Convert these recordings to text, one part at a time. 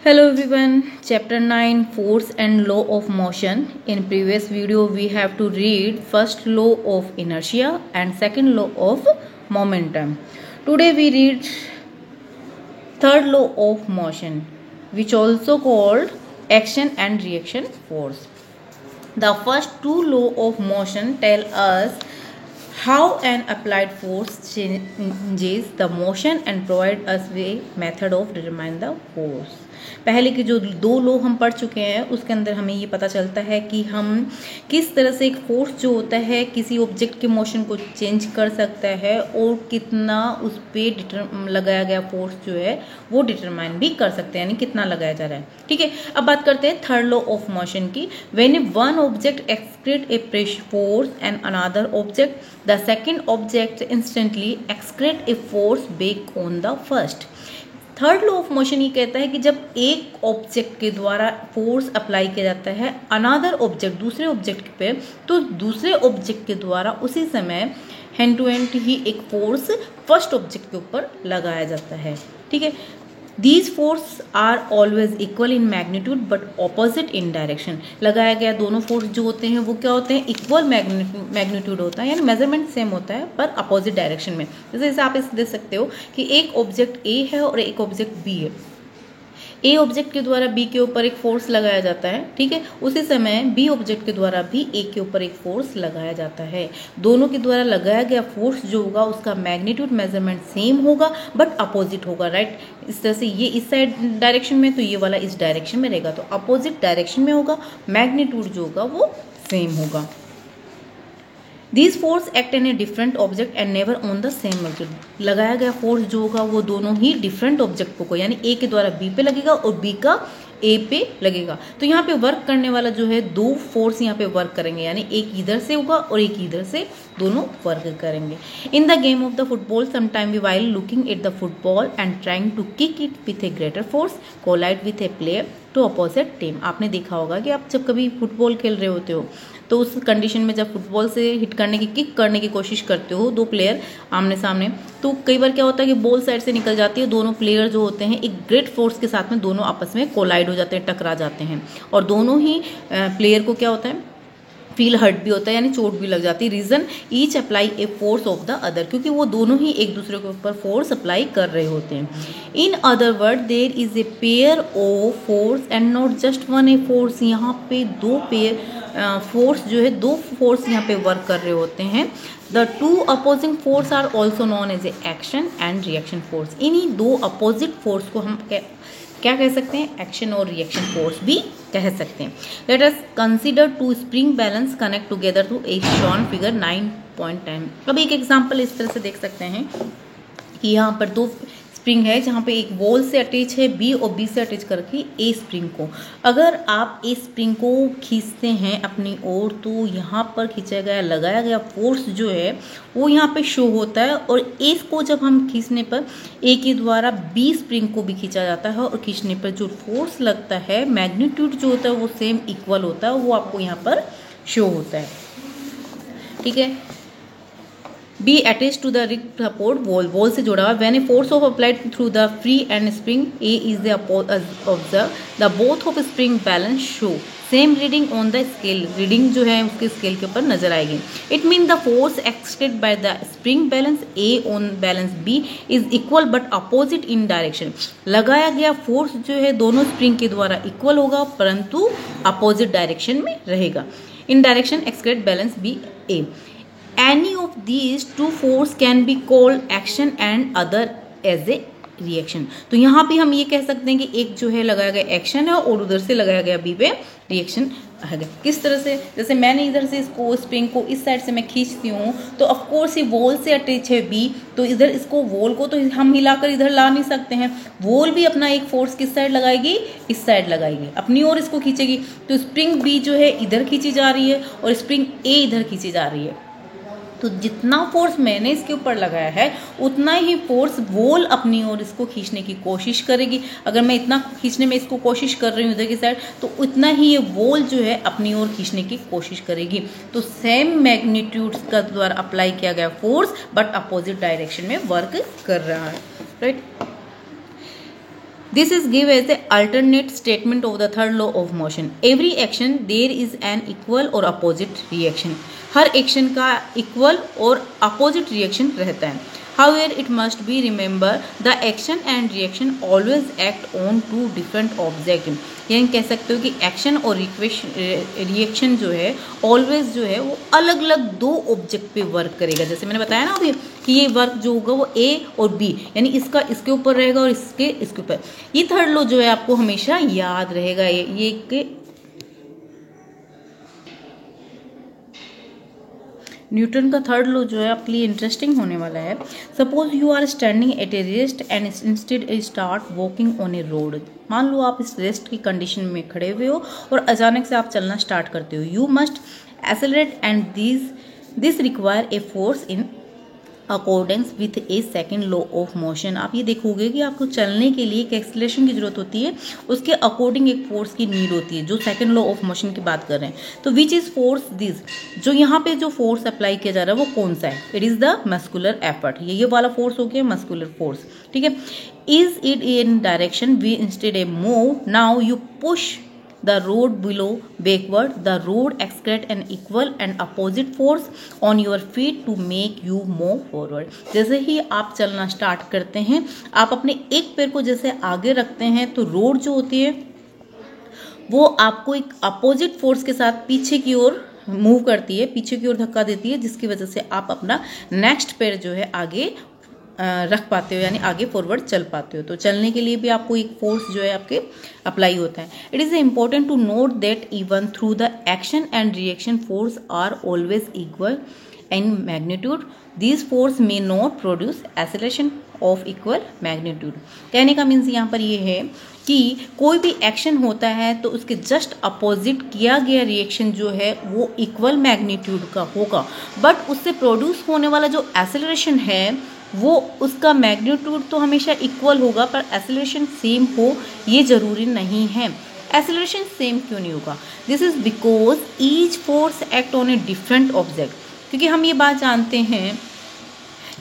Hello everyone, chapter 9 Force and Law of Motion. In previous video we have to read first law of inertia and second law of momentum. Today we read third law of motion, which also called action and reaction force. The first two law of motion tell us how an applied force changes the motion and provide us a method of determine the force. पहले के जो दो law हम पढ़ चुके हैं उसके अंदर हमें ये पता चलता है कि हम किस तरह से एक फोर्स जो होता है किसी ऑब्जेक्ट के मोशन को चेंज कर सकता है और कितना उस पर लगाया गया फोर्स जो है वो डिटरमाइन भी कर सकते हैं, यानी कितना लगाया जा रहा है। ठीक है, अब बात करते हैं थर्ड लॉ ऑफ मोशन की। When one object excrete A pressure force and another object the second object instantly excrete a force back on the first. Third law of motion ये कहता है कि जब एक ऑब्जेक्ट के द्वारा फोर्स अप्लाई किया जाता है अनदर ऑब्जेक्ट दूसरे ऑब्जेक्ट पे, तो दूसरे ऑब्जेक्ट के द्वारा उसी समय हैंड टू हैंड ही एक फोर्स फर्स्ट ऑब्जेक्ट के ऊपर लगाया जाता है। ठीक है, these forces are always equal in magnitude but opposite in direction. लगाया गया दोनों फोर्स जो होते हैं वो क्या होते हैं, इक्वल मैग्नीट्यूड होता है, यानी मेजरमेंट सेम होता है पर अपोजिट डायरेक्शन में। जैसे आप इसे देख सकते हो कि एक ऑब्जेक्ट ए है और एक ऑब्जेक्ट बी है। ए ऑब्जेक्ट के द्वारा बी के ऊपर एक फोर्स लगाया जाता है, ठीक है, उसी समय बी ऑब्जेक्ट के द्वारा भी ए के ऊपर एक फोर्स लगाया जाता है। दोनों के द्वारा लगाया गया फोर्स जो होगा उसका मैग्नीट्यूड मेजरमेंट सेम होगा बट अपोजिट होगा, राइट। इस तरह से ये इस साइड डायरेक्शन में तो ये वाला इस डायरेक्शन में रहेगा, तो अपोजिट डायरेक्शन में होगा, मैग्नीट्यूड जो होगा वो सेम होगा। These force act in a different object and never on the same object. लगाया गया फोर्स जो होगा वो दोनों ही डिफरेंट ऑब्जेक्ट को, यानी ए के द्वारा बी पे लगेगा और बी का ए पे लगेगा। तो यहाँ पे वर्क करने वाला जो है दो फोर्स यहाँ पे वर्क करेंगे, यानी एक इधर से होगा और एक इधर से, दोनों वर्क करेंगे। In the game of the football sometime we while looking at the football and trying to kick it with a greater force collide with a player to opposite team. आपने देखा होगा कि आप जब कभी फुटबॉल खेल रहे होते हो तो उस कंडीशन में जब फुटबॉल से हिट करने की किक करने की कोशिश करते हो दो प्लेयर आमने सामने, तो कई बार क्या होता है कि बॉल साइड से निकल जाती है, दोनों प्लेयर जो होते हैं एक ग्रेट फोर्स के साथ में दोनों आपस में कोलाइड हो जाते हैं, टकरा जाते हैं और दोनों ही प्लेयर को क्या होता है, फील हर्ट भी होता है, यानी चोट भी लग जाती है। Reason each apply a force of the other, क्योंकि वो दोनों ही एक दूसरे के ऊपर फोर्स अप्लाई कर रहे होते हैं। In other word there is a pair of force and not just one a force. यहाँ पे दो पेयर फोर्स जो है दो फोर्स यहाँ पे वर्क कर रहे होते हैं। The two opposing force are also known as a action and reaction force. इन्हीं दो अपोजिट फोर्स को हम क्या कह सकते हैं, एक्शन और रिएक्शन फोर्स भी कह सकते हैं। Let us consider two spring balance connect together to a shown figure 9.10। अब एक एग्जांपल इस तरह से देख सकते हैं कि यहाँ पर दो स्प्रिंग है जहाँ पे एक वॉल से अटैच है बी और बी से अटैच करके ए स्प्रिंग को। अगर आप ए स्प्रिंग को खींचते हैं अपनी ओर तो यहाँ पर खींचा गया लगाया गया फोर्स जो है वो यहाँ पे शो होता है, और ए को जब हम खींचने पर ए के द्वारा बी स्प्रिंग को भी खींचा जाता है और खींचने पर जो फोर्स लगता है मैग्नीट्यूड जो होता है वो सेम इक्वल होता है, वो आपको यहाँ पर शो होता है। ठीक है, B attach to the rig support wall, wall से जुड़ा हुआ। When a force of applied through the free end spring A is the observe the both of spring balance show same reading on the scale. Reading जो है उसके scale के ऊपर नजर आएगी। It mean the force exerted by the spring balance A on balance B is equal but opposite in direction. लगाया गया force जो है दोनों स्प्रिंग के द्वारा इक्वल होगा परंतु अपोजिट डायरेक्शन में रहेगा। In direction exerted balance B A. Any of these two force can be called action and other as a reaction। तो यहाँ पे हम ये कह सकते हैं कि एक जो है लगाया गया एक्शन है और उधर से लगाया गया बी पे रिएक्शन है। किस तरह से, जैसे मैंने इधर से इसको स्प्रिंग को इस साइड से मैं खींचती हूँ तो ऑफकोर्स ये वॉल से अटैच है बी, तो इधर इसको वॉल को तो हम हिलाकर इधर ला नहीं सकते हैं। वॉल भी अपना एक फोर्स किस साइड लगाएगी, इस साइड लगाएगी, अपनी ओर इसको खींचेगी। तो स्प्रिंग बी जो है इधर खींची जा रही है और स्प्रिंग ए इधर खींची जा रही है। तो जितना फोर्स मैंने इसके ऊपर लगाया है उतना ही फोर्स वॉल अपनी ओर इसको खींचने की कोशिश करेगी। अगर मैं इतना खींचने में इसको कोशिश कर रही हूँ इधर की साइड, तो उतना ही ये वॉल जो है अपनी ओर खींचने की कोशिश करेगी। तो सेम मैग्नीट्यूड का द्वारा अप्लाई किया गया फोर्स बट अपोजिट डायरेक्शन में वर्क कर रहा है, right. This is give as the alternate statement of the third law of motion. Every action there is an equal or opposite reaction. Her action का equal और opposite reaction रहता है. However, it must be remember the action and reaction always act on two different objects. यानी कह सकते हो कि action और रिएक्शन जो है ऑलवेज जो है वो अलग अलग दो ऑब्जेक्ट पे वर्क करेगा. जैसे मैंने बताया ना अभी कि ये वर्क जो होगा वो ए और बी, यानी इसका इसके ऊपर रहेगा और इसके ऊपर. ये थर्ड लॉ जो है आपको हमेशा याद रहेगा. ये न्यूटन का थर्ड लॉ जो है आपके लिए इंटरेस्टिंग होने वाला है. Suppose you are standing at a rest and instead start walking on a road. मान लो आप इस रेस्ट की कंडीशन में खड़े हुए हो और अचानक से आप चलना स्टार्ट करते हो. You must accelerate and this require a force in accordance with A second law of motion. आप ये देखोगे कि आपको चलने के लिए एक एक्सेलरेशन की जरूरत होती है, उसके अकॉर्डिंग एक फोर्स की नीड होती है, जो सेकेंड लॉ ऑफ मोशन की बात कर रहे हैं. तो विच इज फोर्स दिस, जो यहाँ पे जो फोर्स अप्लाई किया जा रहा है वो कौन सा है? It is the muscular effort. ये वाला फोर्स हो गया मस्कुलर फोर्स. ठीक है. Is it in direction we instead a move. Now you push the road below backward. The road exert an equal and opposite force on your feet to make you move forward. जैसे ही आप चलना start करते हैं, आप अपने एक पैर को जैसे आगे रखते हैं तो रोड जो होती है वो आपको एक अपोजिट फोर्स के साथ पीछे की ओर मूव करती है, पीछे की ओर धक्का देती है, जिसकी वजह से आप अपना नेक्स्ट पैर जो है आगे रख पाते हो, यानी आगे फॉरवर्ड चल पाते हो. तो चलने के लिए भी आपको एक फोर्स जो है आपके अप्लाई होता है. It is important to note that even through the action and reaction force are always equal in magnitude. This force may not produce acceleration of equal magnitude. कहने का मीन्स यहाँ पर ये है कि कोई भी एक्शन होता है तो उसके जस्ट अपोजिट किया गया रिएक्शन जो है वो इक्वल मैग्नीट्यूड का होगा, बट उससे प्रोड्यूस होने वाला जो एक्सेलरेशन है वो उसका मैग्नीट्यूड तो हमेशा इक्वल होगा, पर एक्सेलरेशन सेम हो ये जरूरी नहीं है. एक्सेलरेशन सेम क्यों नहीं होगा? This is because each force act on a different object. क्योंकि हम ये बात जानते हैं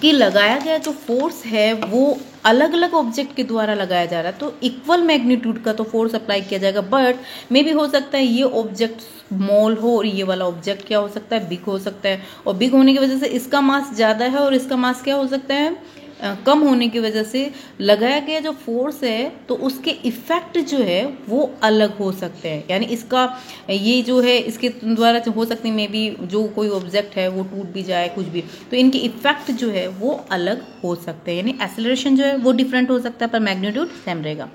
कि लगाया गया जो फोर्स है वो अलग अलग ऑब्जेक्ट के द्वारा लगाया जा रहा है, तो इक्वल मैग्नीट्यूड का तो फोर्स अप्लाई किया जाएगा. बट मे भी हो सकता है ये ऑब्जेक्ट स्मॉल हो और ये वाला ऑब्जेक्ट क्या हो सकता है, बिग हो सकता है, और बिग होने की वजह से इसका मास ज़्यादा है और इसका मास क्या हो सकता है, कम होने की वजह से लगाया गया जो फोर्स है तो उसके इफेक्ट जो है वो अलग हो सकते हैं. यानी इसका ये जो है इसके द्वारा हो सकती है मे बी जो कोई ऑब्जेक्ट है वो टूट भी जाए कुछ भी, तो इनके इफेक्ट जो है वो अलग हो सकते हैं. यानी एक्सेलरेशन जो है वो डिफरेंट हो सकता है पर मैग्नीट्यूड सेम रहेगा.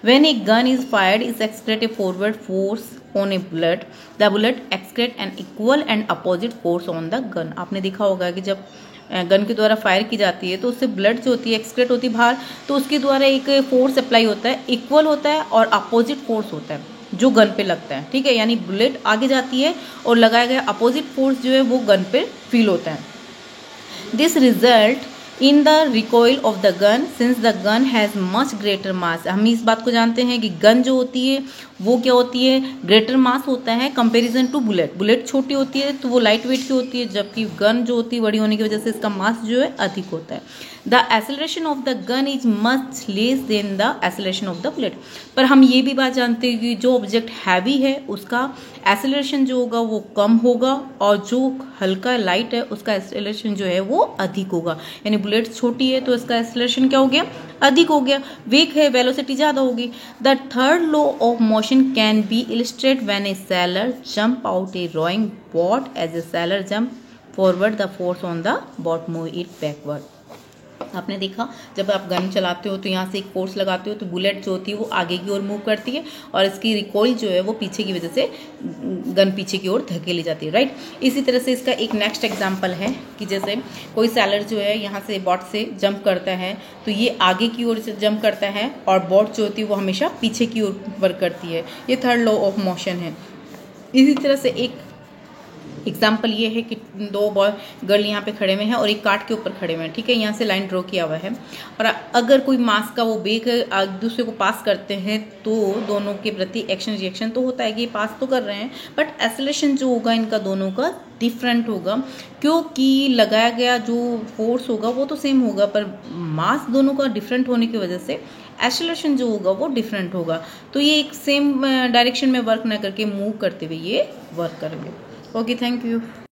When a gun is fired, it exerts a forward force on a bullet. The bullet exerts an equal and opposite force on the gun. आपने देखा होगा कि जब गन के द्वारा फायर की जाती है तो उससे ब्लड जो होती है एक्सक्रेट होती है बाहर, तो उसके द्वारा एक फोर्स अप्लाई होता है, इक्वल होता है और अपोजिट फोर्स होता है जो गन पे लगता है. ठीक है. यानी बुलेट आगे जाती है और लगाया गया अपोजिट फोर्स जो है वो गन पे फील होता है. This result in the recoil of the gun since the gun has much greater mass. हम इस बात को जानते हैं कि गन जो होती है वो क्या होती है, ग्रेटर मास होता है कंपैरिजन टू बुलेट. बुलेट छोटी होती है तो वो लाइट वेट की होती है, जबकि गन जो होती है बड़ी होने की वजह से इसका मास जो है अधिक होता है. The acceleration of the gun is much less than the acceleration of the bullet. पर हम ये भी बात जानते हैं कि जो ऑब्जेक्ट हैवी है उसका एक्सेलरेशन जो होगा वो कम होगा और जो हल्का लाइट है उसका एक्सेलरेशन जो है वो अधिक होगा. यानी बुलेट छोटी है तो इसका एक्सेलरेशन क्या हो गया, अधिक हो गया. वीक है, वेलोसिटी ज़्यादा होगी. The third law of motion can be illustrate when a sailor jump out a rowing boat. As a sailor jump forward the force on the boat move it backward. आपने देखा जब आप gun चलाते हो तो यहाँ से एक फोर्स लगाते हो तो बुलेट जो होती है वो आगे की ओर मूव करती है और इसकी रिकॉइल जो है वो पीछे की वजह से गन पीछे की ओर धकेली जाती है. राइट. इसी तरह से इसका एक नेक्स्ट एग्जांपल है कि जैसे कोई सेलर जो है यहाँ से बोट से जंप करता है तो ये आगे की ओर से जंप करता है और बोट जो होती है वो हमेशा पीछे की ओर वर्क करती है. ये थर्ड लॉ ऑफ मोशन है. इसी तरह से एक एग्जाम्पल ये है कि दो बॉय गर्ल यहाँ पे खड़े हुए हैं और एक कार्ट के ऊपर खड़े हुए हैं. ठीक है. यहाँ से लाइन ड्रॉ किया हुआ है और अगर कोई मास का वो वेग एक दूसरे को पास करते हैं तो दोनों के प्रति एक्शन रिएक्शन तो होता है कि पास तो कर रहे हैं, बट एक्सेलरेशन जो होगा इनका दोनों का डिफरेंट होगा क्योंकि लगाया गया जो फोर्स होगा वो तो सेम होगा पर मास दोनों का डिफरेंट होने की वजह से एक्सेलरेशन जो होगा वो डिफरेंट होगा। तो ये एक सेम डायरेक्शन में वर्क ना करके मूव करते हुए ये वर्क करेंगे। Okay, thank you.